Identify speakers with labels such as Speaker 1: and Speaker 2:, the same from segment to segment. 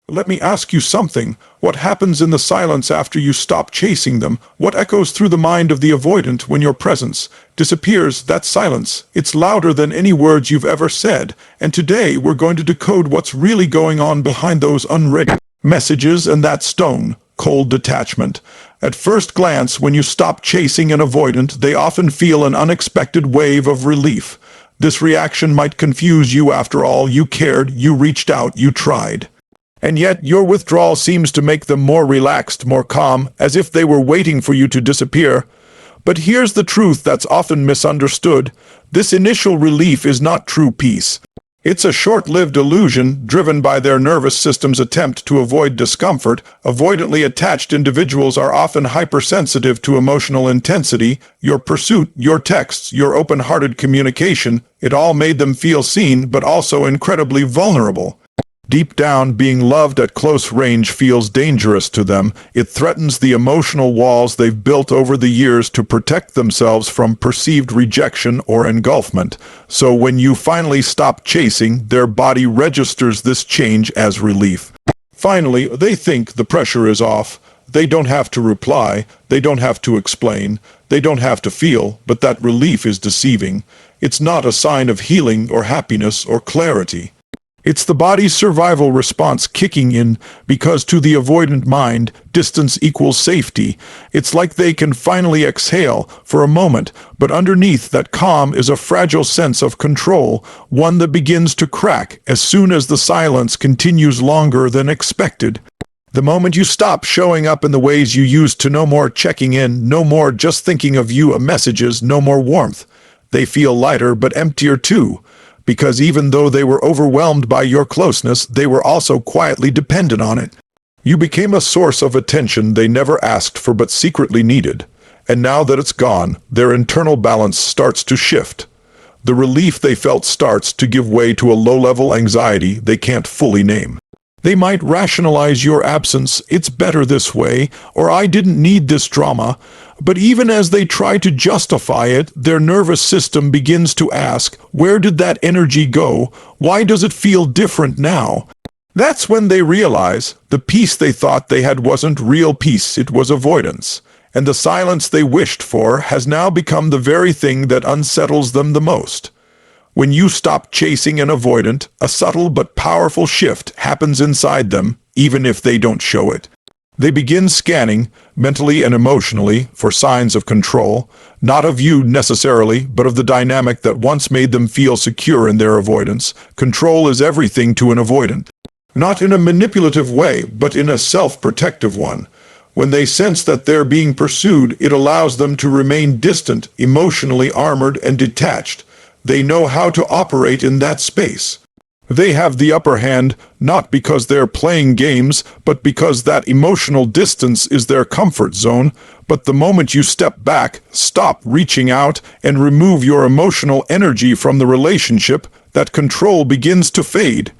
Speaker 1: Let me ask you something. What happens in the silence after you stop chasing them? What echoes through the mind of the avoidant when your presence disappears? That silence. It's louder than any words you've ever said. And today we're going to decode what's really going on behind those unread messages and that stone cold detachment. At first glance, when you stop chasing an avoidant, they often feel an unexpected wave of relief. This reaction might confuse you. After all, you cared, you reached out, you tried. And yet your withdrawal seems to make them more relaxed, more calm, as if they were waiting for you to disappear. But here's the truth that's often misunderstood. This initial relief is not true peace. It's a short-lived illusion driven by their nervous system's attempt to avoid discomfort. Avoidantly attached individuals are often hypersensitive to emotional intensity. Your pursuit, your texts, your open-hearted communication, it all made them feel seen, but also incredibly vulnerable. Deep down, being loved at close range feels dangerous to them. It threatens the emotional walls they've built over the years to protect themselves from perceived rejection or engulfment. So when you finally stop chasing, their body registers this change as relief. Finally, they think the pressure is off. They don't have to reply. They don't have to explain. They don't have to feel, but that relief is deceiving. It's not a sign of healing or happiness or clarity. It's the body's survival response kicking in, because to the avoidant mind, distance equals safety. It's like they can finally exhale for a moment, but underneath that calm is a fragile sense of control, one that begins to crack as soon as the silence continues longer than expected. The moment you stop showing up in the ways you used to, no more checking in, no more just thinking of you messages, no more warmth. They feel lighter but emptier too. Because even though they were overwhelmed by your closeness, they were also quietly dependent on it. You became a source of attention they never asked for but secretly needed. And now that it's gone, their internal balance starts to shift. The relief they felt starts to give way to a low-level anxiety they can't fully name. They might rationalize your absence, "It's better this way," or "I didn't need this drama." But even as they try to justify it, their nervous system begins to ask, where did that energy go? Why does it feel different now? That's when they realize the peace they thought they had wasn't real peace, it was avoidance. And the silence they wished for has now become the very thing that unsettles them the most. When you stop chasing an avoidant, a subtle but powerful shift happens inside them, even if they don't show it. They begin scanning, mentally and emotionally, for signs of control, not of you necessarily, but of the dynamic that once made them feel secure in their avoidance. Control is everything to an avoidant. Not in a manipulative way, but in a self-protective one. When they sense that they're being pursued, it allows them to remain distant, emotionally armored and detached. They know how to operate in that space. They have the upper hand, not because they're playing games, but because that emotional distance is their comfort zone. But the moment you step back, stop reaching out, and remove your emotional energy from the relationship, that control begins to fade.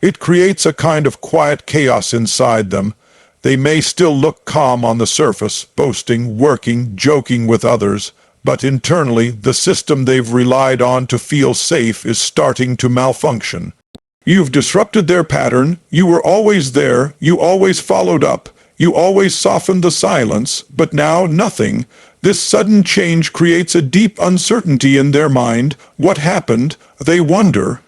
Speaker 1: It creates a kind of quiet chaos inside them. They may still look calm on the surface, boasting, working, joking with others, but internally, the system they've relied on to feel safe is starting to malfunction. You've disrupted their pattern, you were always there, you always followed up, you always softened the silence, but now nothing. This sudden change creates a deep uncertainty in their mind. What happened? They wonder.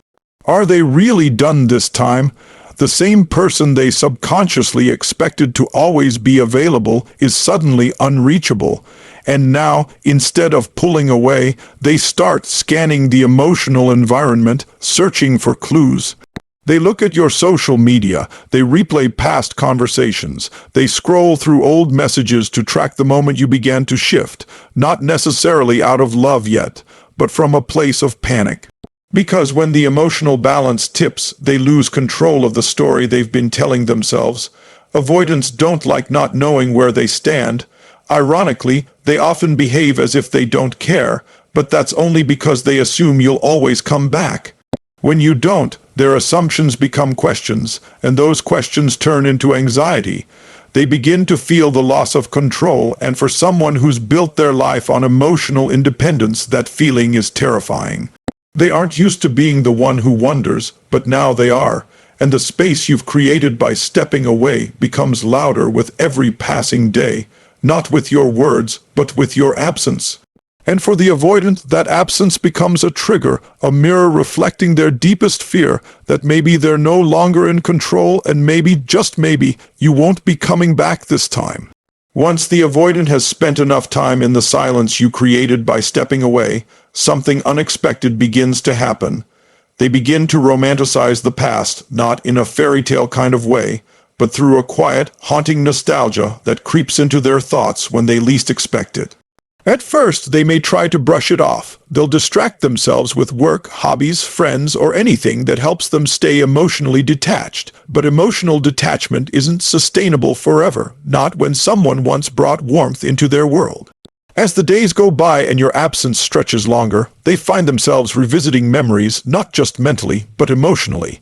Speaker 1: Are they really done this time? The same person they subconsciously expected to always be available is suddenly unreachable. And now, instead of pulling away, they start scanning the emotional environment, searching for clues. They look at your social media, they replay past conversations, they scroll through old messages to track the moment you began to shift, not necessarily out of love yet, but from a place of panic. Because when the emotional balance tips, they lose control of the story they've been telling themselves. Avoidants don't like not knowing where they stand. Ironically, they often behave as if they don't care, but that's only because they assume you'll always come back. When you don't, their assumptions become questions, and those questions turn into anxiety. They begin to feel the loss of control, and for someone who's built their life on emotional independence, that feeling is terrifying. They aren't used to being the one who wonders, but now they are. and the space you've created by stepping away becomes louder with every passing day, not with your words, but with your absence. And for the avoidant, that absence becomes a trigger, a mirror reflecting their deepest fear that maybe they're no longer in control and maybe, just maybe, you won't be coming back this time. Once the avoidant has spent enough time in the silence you created by stepping away, something unexpected begins to happen. They begin to romanticize the past, not in a fairy tale kind of way, but through a quiet, haunting nostalgia that creeps into their thoughts when they least expect it. At first, they may try to brush it off. They'll distract themselves with work, hobbies, friends, or anything that helps them stay emotionally detached. But emotional detachment isn't sustainable forever, not when someone once brought warmth into their world. As the days go by and your absence stretches longer, they find themselves revisiting memories not just mentally, but emotionally.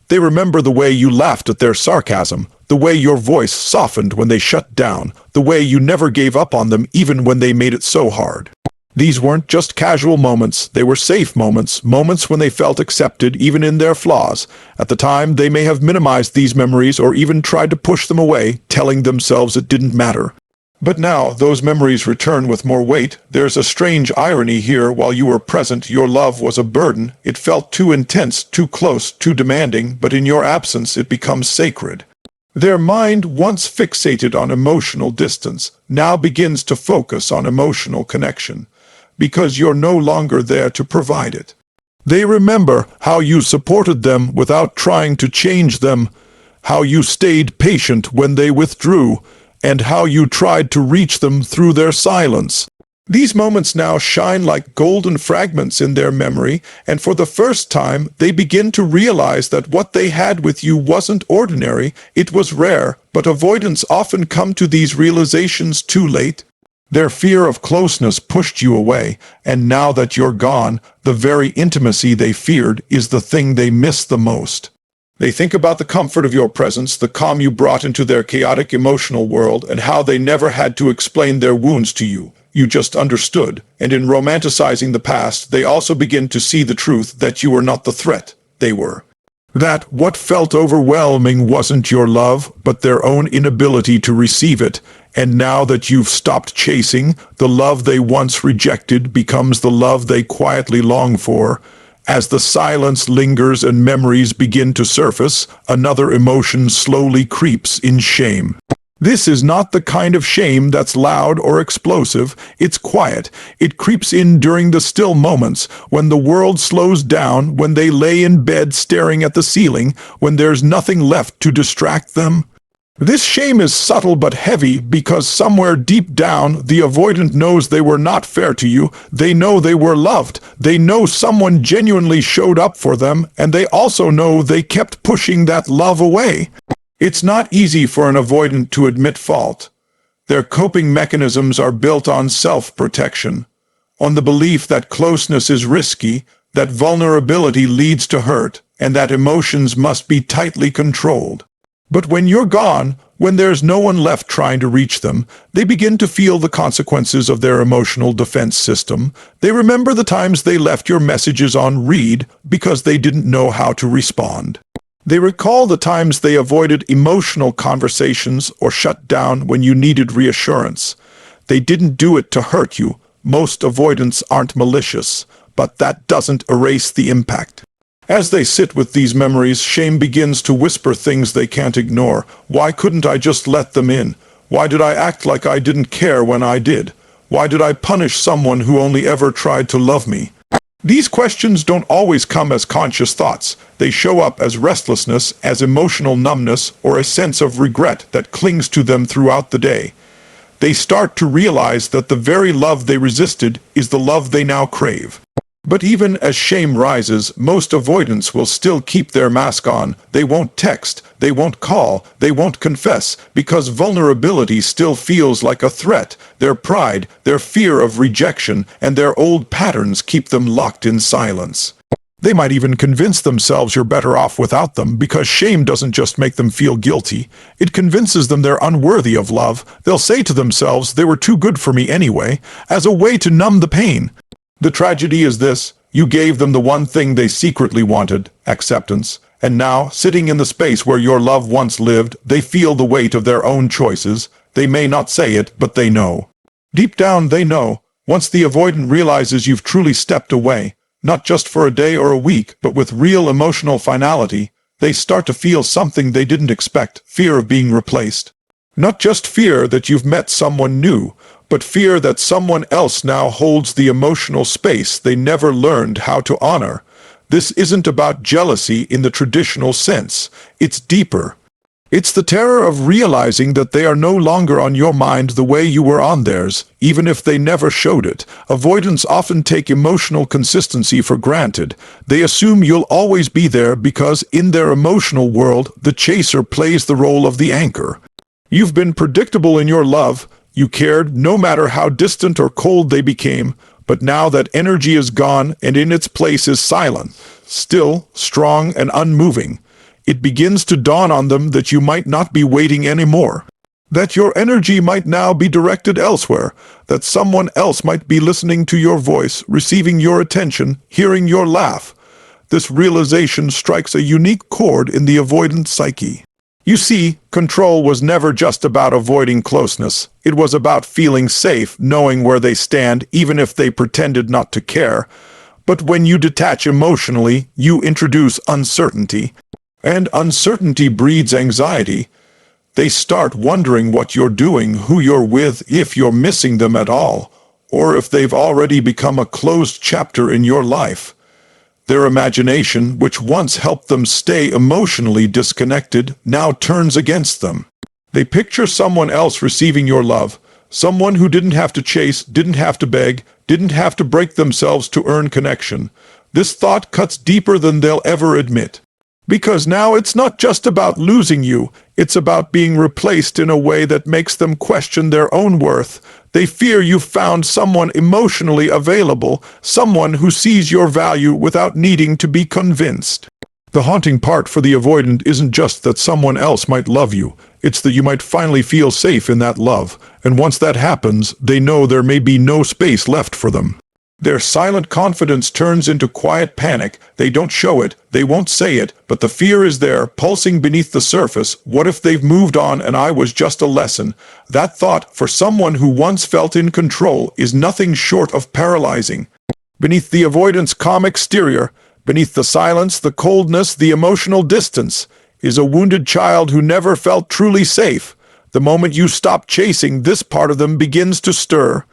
Speaker 1: They remember the way you laughed at their sarcasm, the way your voice softened when they shut down, the way you never gave up on them even when they made it so hard. These weren't just casual moments, they were safe moments, moments when they felt accepted even in their flaws. At the time, they may have minimized these memories or even tried to push them away, telling themselves it didn't matter. But now, those memories return with more weight. There's a strange irony here. While you were present, your love was a burden. It felt too intense, too close, too demanding, but in your absence it becomes sacred. Their mind, once fixated on emotional distance, now begins to focus on emotional connection, because you're no longer there to provide it. They remember how you supported them without trying to change them, how you stayed patient when they withdrew, and how you tried to reach them through their silence. These moments now shine like golden fragments in their memory, and for the first time, they begin to realize that what they had with you wasn't ordinary, it was rare, but avoidants often come to these realizations too late. Their fear of closeness pushed you away, and now that you're gone, the very intimacy they feared is the thing they miss the most. They think about the comfort of your presence, the calm you brought into their chaotic emotional world, and how they never had to explain their wounds to you. You just understood. And in romanticizing the past, they also begin to see the truth that you were not the threat they were. That what felt overwhelming wasn't your love, but their own inability to receive it. And now that you've stopped chasing, the love they once rejected becomes the love they quietly long for. As the silence lingers and memories begin to surface, another emotion slowly creeps in: shame. This is not the kind of shame that's loud or explosive. It's quiet. It creeps in during the still moments, when the world slows down, when they lay in bed staring at the ceiling, when there's nothing left to distract them. This shame is subtle but heavy because somewhere deep down, the avoidant knows they were not fair to you. They know they were loved. They know someone genuinely showed up for them, and they also know they kept pushing that love away. It's not easy for an avoidant to admit fault. Their coping mechanisms are built on self-protection, on the belief that closeness is risky, that vulnerability leads to hurt, and that emotions must be tightly controlled. But when you're gone, when there's no one left trying to reach them, they begin to feel the consequences of their emotional defense system. They remember the times they left your messages on read because they didn't know how to respond. They recall the times they avoided emotional conversations or shut down when you needed reassurance. They didn't do it to hurt you. Most avoidants aren't malicious, but that doesn't erase the impact. As they sit with these memories, shame begins to whisper things they can't ignore. Why couldn't I just let them in? Why did I act like I didn't care when I did? Why did I punish someone who only ever tried to love me? These questions don't always come as conscious thoughts. They show up as restlessness, as emotional numbness, or a sense of regret that clings to them throughout the day. They start to realize that the very love they resisted is the love they now crave. But even as shame rises, most avoidants will still keep their mask on. They won't text, they won't call, they won't confess, because vulnerability still feels like a threat. Their pride, their fear of rejection, and their old patterns keep them locked in silence. They might even convince themselves you're better off without them, because shame doesn't just make them feel guilty. It convinces them they're unworthy of love. They'll say to themselves, they were too good for me anyway, as a way to numb the pain. The tragedy is this: you gave them the one thing they secretly wanted, acceptance, And now, sitting in the space where your love once lived, they feel the weight of their own choices. They may not say it, but they know. Deep down, they know. Once the avoidant realizes you've truly stepped away, not just for a day or a week, but with real emotional finality, they start to feel something they didn't expect, fear of being replaced. Not just fear that you've met someone new, but fear that someone else now holds the emotional space they never learned how to honor. This isn't about jealousy in the traditional sense. It's deeper. It's the terror of realizing that they are no longer on your mind the way you were on theirs, even if they never showed it. Avoidants often take emotional consistency for granted. They assume you'll always be there because in their emotional world, the chaser plays the role of the anchor. You've been predictable in your love. You cared no matter how distant or cold they became, but now that energy is gone and in its place is silent, still, strong, and unmoving. It begins to dawn on them that you might not be waiting anymore, that your energy might now be directed elsewhere, that someone else might be listening to your voice, receiving your attention, hearing your laugh. This realization strikes a unique chord in the avoidant psyche. You see, control was never just about avoiding closeness. It was about feeling safe, knowing where they stand, even if they pretended not to care. But when you detach emotionally, you introduce uncertainty. And uncertainty breeds anxiety. They start wondering what you're doing, who you're with, if you're missing them at all, or if they've already become a closed chapter in your life. Their imagination, which once helped them stay emotionally disconnected, now turns against them. They picture someone else receiving your love, someone who didn't have to chase, didn't have to beg, didn't have to break themselves to earn connection. This thought cuts deeper than they'll ever admit. Because now it's not just about losing you, it's about being replaced in a way that makes them question their own worth. They fear you've found someone emotionally available, someone who sees your value without needing to be convinced. The haunting part for the avoidant isn't just that someone else might love you, it's that you might finally feel safe in that love, and once that happens, they know there may be no space left for them. Their silent confidence turns into quiet panic. They don't show it, they won't say it, but the fear is there, pulsing beneath the surface. What if they've moved on and I was just a lesson? That thought, for someone who once felt in control, is nothing short of paralyzing. Beneath the avoidant's calm exterior, beneath the silence, the coldness, the emotional distance, is a wounded child who never felt truly safe. The moment you stop chasing, this part of them begins to stir.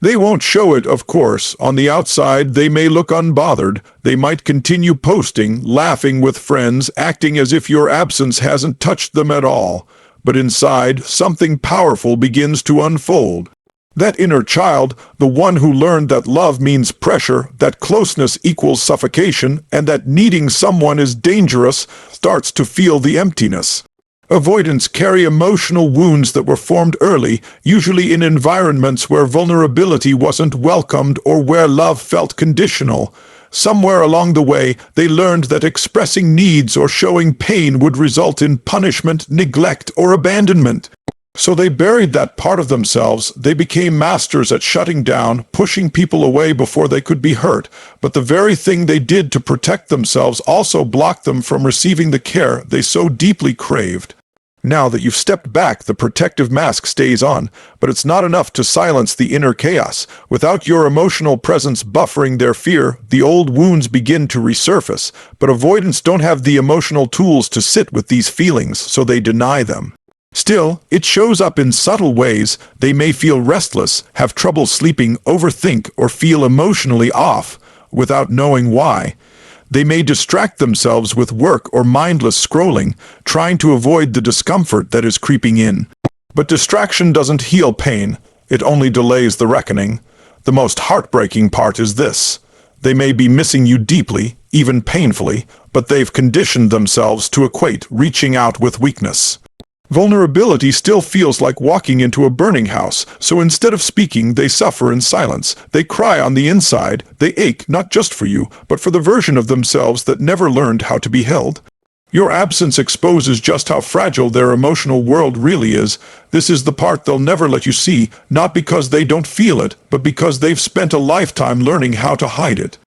Speaker 1: They won't show it, of course. On the outside, they may look unbothered. They might continue posting, laughing with friends, acting as if your absence hasn't touched them at all. But inside, something powerful begins to unfold. That inner child, the one who learned that love means pressure, that closeness equals suffocation, and that needing someone is dangerous, starts to feel the emptiness. Avoidants carry emotional wounds that were formed early, usually in environments where vulnerability wasn't welcomed or where love felt conditional. Somewhere along the way, they learned that expressing needs or showing pain would result in punishment, neglect, or abandonment. So they buried that part of themselves. They became masters at shutting down, pushing people away before they could be hurt. But the very thing they did to protect themselves also blocked them from receiving the care they so deeply craved. Now that you've stepped back, the protective mask stays on, but it's not enough to silence the inner chaos. Without your emotional presence buffering their fear, the old wounds begin to resurface. But avoidants don't have the emotional tools to sit with these feelings, so they deny them. Still, it shows up in subtle ways. They may feel restless, have trouble sleeping, overthink, or feel emotionally off without knowing why. They may distract themselves with work or mindless scrolling, trying to avoid the discomfort that is creeping in. But distraction doesn't heal pain, it only delays the reckoning. The most heartbreaking part is this. They may be missing you deeply, even painfully, but they've conditioned themselves to equate reaching out with weakness. Vulnerability still feels like walking into a burning house, so instead of speaking, they suffer in silence. They cry on the inside. They ache not just for you, but for the version of themselves that never learned how to be held. Your absence exposes just how fragile their emotional world really is. This is the part they'll never let you see, not because they don't feel it, but because they've spent a lifetime learning how to hide it.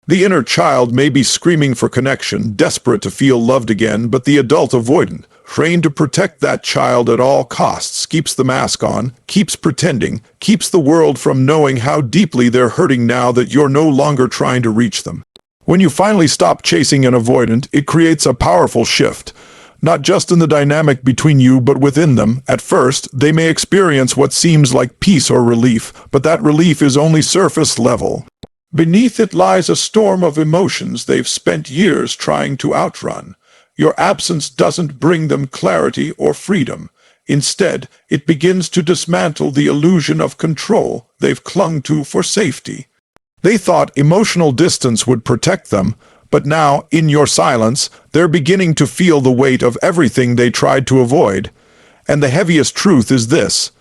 Speaker 1: The inner child may be screaming for connection, desperate to feel loved again, but the adult avoidant, trained to protect that child at all costs, keeps the mask on, keeps pretending, keeps the world from knowing how deeply they're hurting now that you're no longer trying to reach them. When you finally stop chasing an avoidant, it creates a powerful shift. Not just in the dynamic between you, but within them. At first, they may experience what seems like peace or relief, but that relief is only surface level. Beneath it lies a storm of emotions they've spent years trying to outrun. Your absence doesn't bring them clarity or freedom. Instead, it begins to dismantle the illusion of control they've clung to for safety. They thought emotional distance would protect them, but now, in your silence, they're beginning to feel the weight of everything they tried to avoid. And the heaviest truth is this: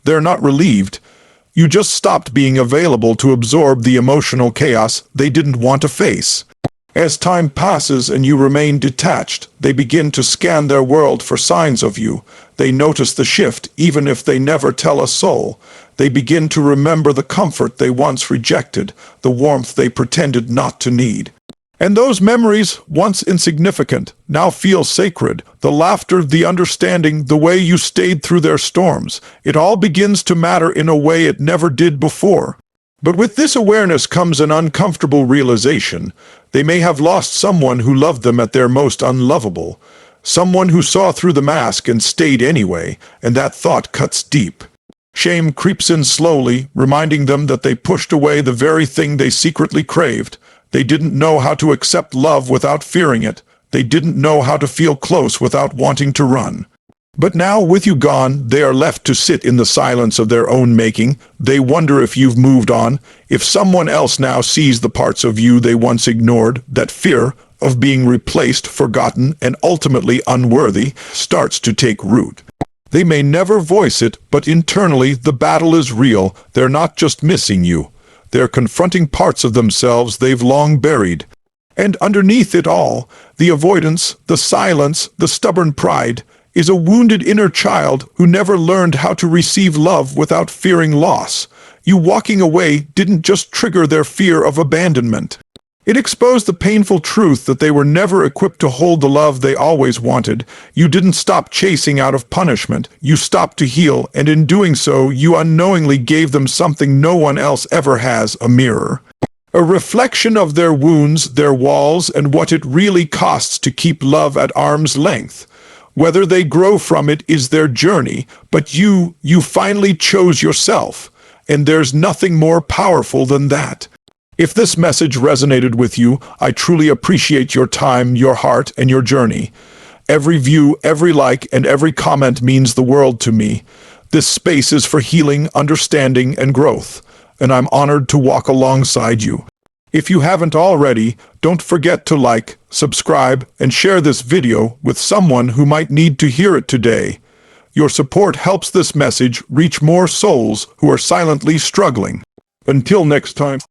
Speaker 1: they're not relieved. You just stopped being available to absorb the emotional chaos they didn't want to face. As time passes and you remain detached, they begin to scan their world for signs of you. They notice the shift, even if they never tell a soul. They begin to remember the comfort they once rejected, the warmth they pretended not to need. And those memories, once insignificant, now feel sacred. The laughter, the understanding, the way you stayed through their storms. It all begins to matter in a way it never did before. But with this awareness comes an uncomfortable realization. They may have lost someone who loved them at their most unlovable. Someone who saw through the mask and stayed anyway, and that thought cuts deep. Shame creeps in slowly, reminding them that they pushed away the very thing they secretly craved. They didn't know how to accept love without fearing it. They didn't know how to feel close without wanting to run. But now, with you gone, they are left to sit in the silence of their own making. They wonder if you've moved on, if someone else now sees the parts of you they once ignored. That fear of being replaced, forgotten, and ultimately unworthy starts to take root. They may never voice it, but internally the battle is real. They're not just missing you. They're confronting parts of themselves they've long buried. And underneath it all, the avoidance, the silence, the stubborn pride, is a wounded inner child who never learned how to receive love without fearing loss. You walking away didn't just trigger their fear of abandonment. It exposed the painful truth that they were never equipped to hold the love they always wanted. You didn't stop chasing out of punishment. You stopped to heal, and in doing so, you unknowingly gave them something no one else ever has: a mirror. A reflection of their wounds, their walls, and what it really costs to keep love at arm's length. Whether they grow from it is their journey, but you finally chose yourself, and there's nothing more powerful than that. If this message resonated with you, I truly appreciate your time, your heart, and your journey. Every view, every like, and every comment means the world to me. This space is for healing, understanding, and growth, and I'm honored to walk alongside you. If you haven't already, don't forget to like, subscribe, and share this video with someone who might need to hear it today. Your support helps this message reach more souls who are silently struggling. Until next time.